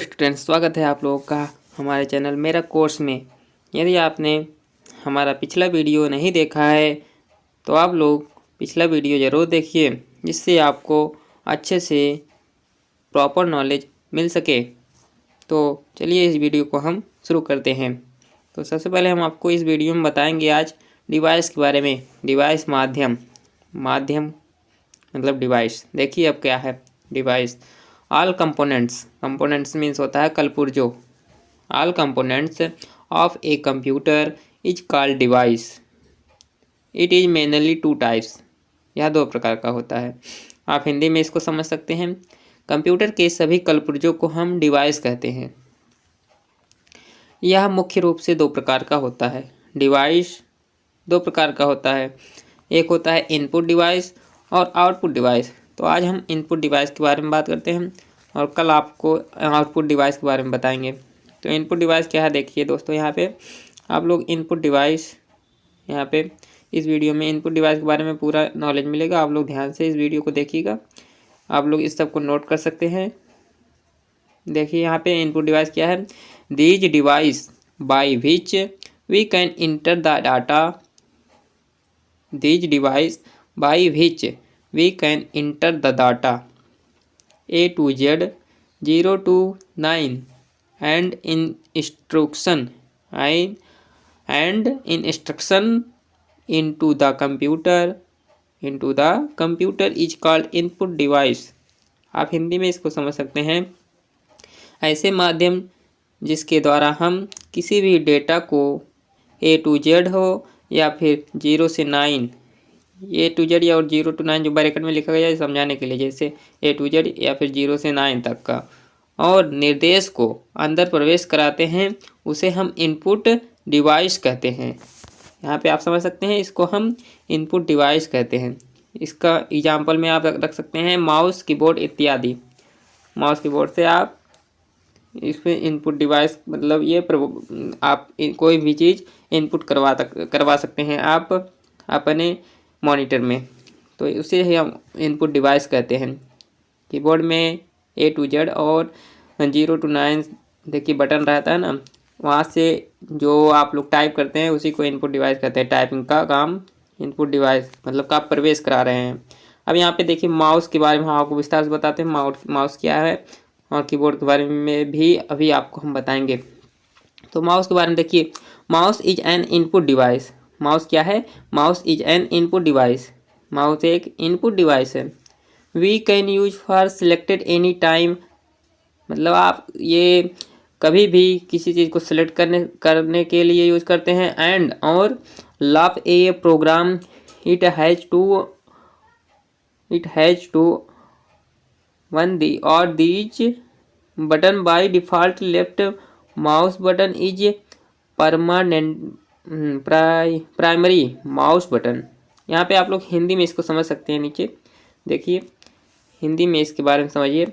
Students, स्वागत है आप लोगों का हमारे चैनल मेरा कोर्स में। यदि आपने हमारा पिछला वीडियो नहीं देखा है तो आप लोग पिछला वीडियो ज़रूर देखिए, जिससे आपको अच्छे से प्रॉपर नॉलेज मिल सके। तो चलिए इस वीडियो को हम शुरू करते हैं। तो सबसे पहले हम आपको इस वीडियो में बताएंगे आज डिवाइस के बारे में। डिवाइस माध्यम मतलब डिवाइस। देखिए अब क्या है डिवाइस। ऑल कंपोनेंट्स मीन्स होता है कलपुर्जो। All components of a computer is called device. It is mainly two types. यह दो प्रकार का होता है। आप हिंदी में इसको समझ सकते हैं। कंप्यूटर के सभी कलपुर्जों को हम डिवाइस कहते हैं। यह मुख्य रूप से दो प्रकार का होता है। डिवाइस दो प्रकार का होता है। एक होता है इनपुट डिवाइस और आउटपुट डिवाइस। तो आज हम इनपुट डिवाइस के बारे में बात करते हैं और कल आपको आउटपुट डिवाइस के बारे में बताएंगे। तो इनपुट डिवाइस क्या है, देखिए दोस्तों, यहाँ पे आप लोग इनपुट डिवाइस, यहाँ पे इस वीडियो में इनपुट डिवाइस के बारे में पूरा नॉलेज मिलेगा। आप लोग ध्यान से इस वीडियो को देखिएगा। आप लोग इस सब को नोट कर सकते हैं। देखिए यहाँ पे इनपुट डिवाइस क्या है। These device by which we can enter the data. These device by which we can enter the data A to Z 0 to 9 and in instruction into the computer is called input device। आप हिंदी में इसको समझ सकते हैं। ऐसे माध्यम जिसके द्वारा हम किसी भी डेटा को A to Z हो या फिर 0 से 9, A to Z या और 0 to 9 जो ब्रैकेट में लिखा गया है समझाने के लिए, जैसे A to Z या फिर 0 से 9 तक का, और निर्देश को अंदर प्रवेश कराते हैं, उसे हम इनपुट डिवाइस कहते हैं। यहाँ पे आप समझ सकते हैं, इसको हम इनपुट डिवाइस कहते हैं। इसका एग्जाम्पल में आप रख सकते हैं माउस, कीबोर्ड इत्यादि। माउस कीबोर्ड से आप इसमें इनपुट डिवाइस मतलब ये आप कोई भी चीज़ इनपुट करवा सकते हैं आप अपने मॉनिटर में, तो उसे ही हम इनपुट डिवाइस कहते हैं। कीबोर्ड में A to Z और 0 to 9 देखिए बटन रहता है ना, वहाँ से जो आप लोग टाइप करते हैं उसी को इनपुट डिवाइस कहते हैं। टाइपिंग का काम इनपुट डिवाइस मतलब का आप प्रवेश करा रहे हैं। अब यहाँ पे देखिए माउस के बारे में हम आपको विस्तार से बताते हैं। माउस क्या है और कीबोर्ड के बारे में भी अभी आपको हम बताएंगे। तो माउस के बारे में देखिए, mouse is an input device. Mouse क्या है? Mouse is an input device. Mouse एक इनपुट डिवाइस है। We can use for selected any time, मतलब आप ये कभी भी किसी चीज़ को सिलेक्ट करने के लिए यूज करते हैं। एंड और love a program it has two one the और these button by default left mouse button is permanent primary mouse button. यहाँ पे आप लोग हिंदी में इसको समझ सकते हैं। नीचे देखिए हिंदी में इसके बारे में समझिए।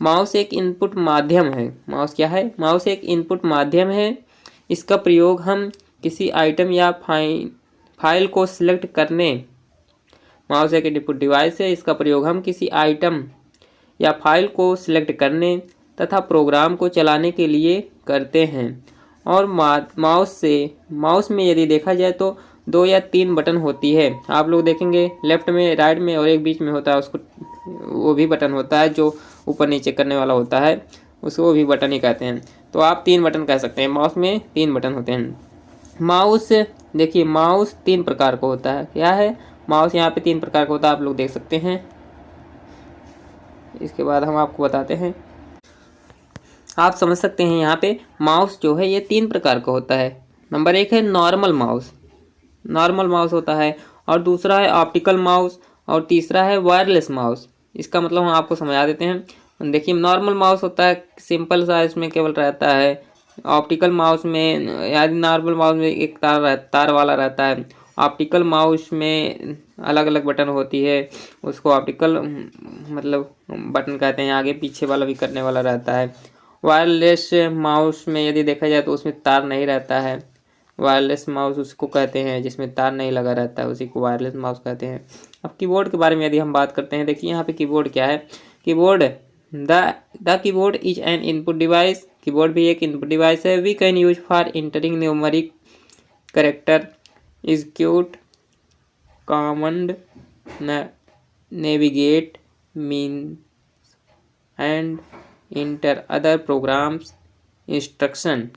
माउस एक इनपुट माध्यम है। माउस क्या है? माउस एक इनपुट माध्यम है। इसका प्रयोग हम किसी आइटम या फाइल को सिलेक्ट करने, माउस एक इनपुट डिवाइस है। इसका प्रयोग हम किसी आइटम या फाइल को सिलेक्ट करने तथा प्रोग्राम को चलाने के लिए करते हैं। और माउस में यदि देखा जाए तो 2 या 3 बटन होती है। आप लोग देखेंगे लेफ्ट में, राइट में और एक बीच में होता है, उसको वो भी बटन होता है जो ऊपर नीचे करने वाला होता है, उसको भी बटन ही कहते हैं। तो आप 3 बटन कह सकते हैं। माउस में 3 बटन होते हैं। माउस देखिए, माउस 3 प्रकार का होता है। क्या है? माउस यहाँ पे 3 प्रकार का होता है, आप लोग देख सकते हैं। इसके बाद हम आपको बताते हैं। आप समझ सकते हैं यहाँ पे माउस जो है ये 3 प्रकार का होता है। नंबर 1 है नॉर्मल माउस होता है, और दूसरा है ऑप्टिकल माउस, और तीसरा है वायरलेस माउस। इसका मतलब हम आपको समझा देते हैं। देखिए नॉर्मल माउस होता है सिंपल सा, इसमें केवल रहता है। ऑप्टिकल माउस में यानी नॉर्मल माउस में एक तार वाला रहता है। ऑप्टिकल माउस में अलग अलग बटन होती है, उसको ऑप्टिकल मतलब बटन कहते हैं। आगे पीछे वाला भी करने वाला रहता है। वायरलेस माउस में यदि देखा जाए तो उसमें तार नहीं रहता है। वायरलेस माउस उसको कहते हैं जिसमें तार नहीं लगा रहता है, उसी को वायरलेस माउस कहते हैं। अब कीबोर्ड के बारे में यदि हम बात करते हैं, देखिए यहाँ पे कीबोर्ड क्या है। Keyboard the keyboard is an input device, keyboard भी एक इनपुट डिवाइस है। We can use for entering numeric character, execute command, navigate mean and enter other programs instruction.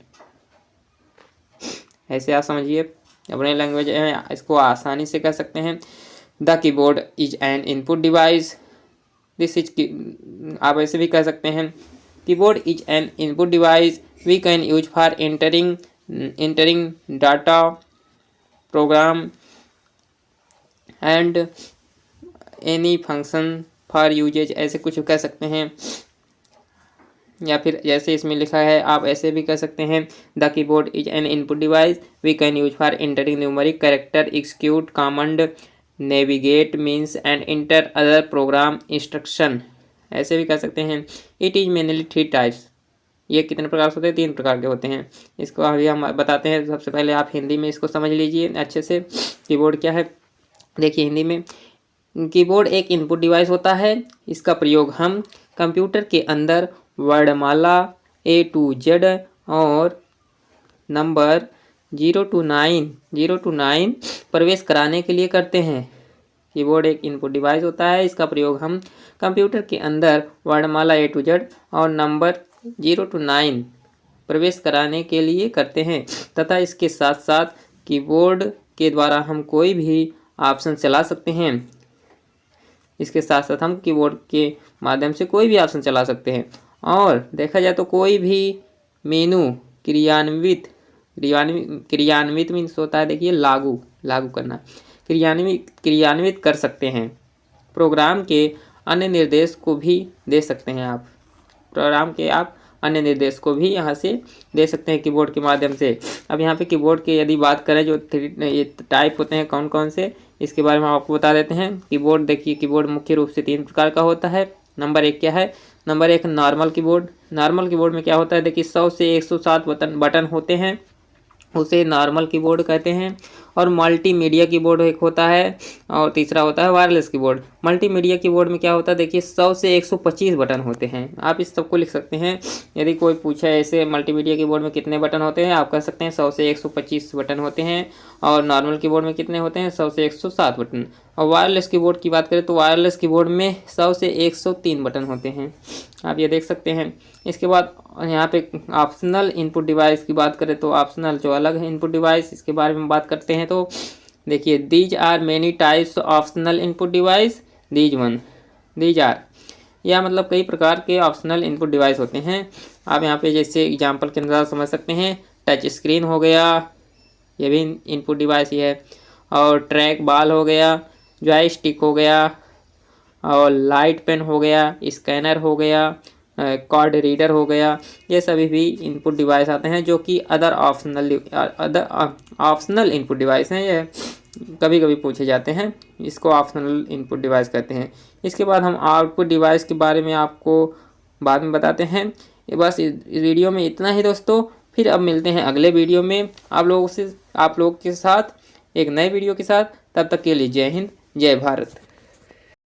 ऐसे आप समझिए अपने लैंग्वेज में इसको आसानी से कर सकते हैं। The keyboard is an input device, this is, आप ऐसे भी कह सकते हैं keyboard is an input device we can use for entering data program and any function for uses, ऐसे कुछ कह सकते हैं। या फिर जैसे इसमें लिखा है आप ऐसे भी कह सकते हैं the keyboard is an input device we can use for entering numeric character, execute command, navigate means and enter other program instruction, ऐसे भी कह सकते हैं। इट इज मेनली 3 टाइप्स, ये कितने प्रकार से होते हैं? 3 प्रकार के होते हैं। इसको अभी हम बताते हैं। सबसे पहले आप हिंदी में इसको समझ लीजिए अच्छे से, कीबोर्ड क्या है। देखिए हिंदी में कीबोर्ड एक इनपुट डिवाइस होता है। इसका प्रयोग हम कंप्यूटर के अंदर वर्णमाला A to Z और नंबर 0 to 9 प्रवेश कराने के लिए करते हैं। कीबोर्ड एक इनपुट डिवाइस होता है। इसका प्रयोग हम कंप्यूटर के अंदर वर्णमाला A to Z और नंबर 0 to 9 प्रवेश कराने के लिए करते हैं तथा इसके साथ साथ कीबोर्ड के द्वारा हम कोई भी ऑप्शन चला सकते हैं। इसके साथ साथ हम कीबोर्ड के माध्यम से कोई भी ऑप्शन चला सकते हैं। और देखा जाए तो कोई भी मेनू क्रियान्वित मीन्स होता है, देखिए लागू करना, क्रियान्वित कर सकते हैं। प्रोग्राम के अन्य निर्देश को भी दे सकते हैं आप, प्रोग्राम के आप अन्य निर्देश को भी यहाँ से दे सकते हैं कीबोर्ड के माध्यम से। अब यहाँ पे कीबोर्ड के यदि बात करें जो ये टाइप होते हैं कौन कौन से, इसके बारे में हम आपको बता देते हैं। कीबोर्ड देखिए कीबोर्ड मुख्य रूप से 3 प्रकार का होता है। नंबर 1 क्या है? Number 1 normal keyboard. Normal keyboard में क्या होता है? देखिए 100 से 107 बटन होते हैं, उसे नॉर्मल कीबोर्ड कहते हैं। और मल्टीमीडिया कीबोर्ड एक होता है और तीसरा होता है वायरलेस कीबोर्ड। मल्टीमीडिया कीबोर्ड में क्या होता है? देखिए 100 से 125 बटन होते हैं। आप इस सबको लिख सकते हैं। यदि कोई पूछे ऐसे मल्टीमीडिया कीबोर्ड में कितने बटन होते हैं, आप कह सकते हैं 100 से 125 बटन होते हैं। और नॉर्मल कीबोर्ड में कितने होते हैं? 100 से 107 बटन। और वायरलेस कीबोर्ड की बात करें तो वायरलेस कीबोर्ड में 100 से 103 बटन होते हैं। आप ये देख सकते हैं। इसके बाद यहाँ पे ऑप्शनल इनपुट डिवाइस की बात करें तो ऑप्शनल जो अलग है इनपुट डिवाइस, इसके बारे में बात करते हैं तो देखिए these are many types optional input device. These are या मतलब कई प्रकार के ऑप्शनल इनपुट डिवाइस होते हैं। आप यहाँ पे जैसे एग्जांपल के अनुसार समझ सकते हैं। टच स्क्रीन हो गया, ये भी इनपुट डिवाइस ही है। और ट्रैक बॉल हो गया, जॉयस्टिक हो गया, और लाइट पेन हो गया, स्कैनर हो गया, कार्ड रीडर हो गया। ये सभी भी इनपुट डिवाइस आते हैं जो कि अदर ऑप्शनल इनपुट डिवाइस हैं। ये कभी कभी पूछे जाते हैं, इसको ऑप्शनल इनपुट डिवाइस कहते हैं। इसके बाद हम आउटपुट डिवाइस के बारे में आपको बाद में बताते हैं। ये बस इस वीडियो में इतना ही दोस्तों। फिर अब मिलते हैं अगले वीडियो में आप लोगों के साथ एक नए वीडियो के साथ। तब तक के लिए जय हिंद, जय भारत।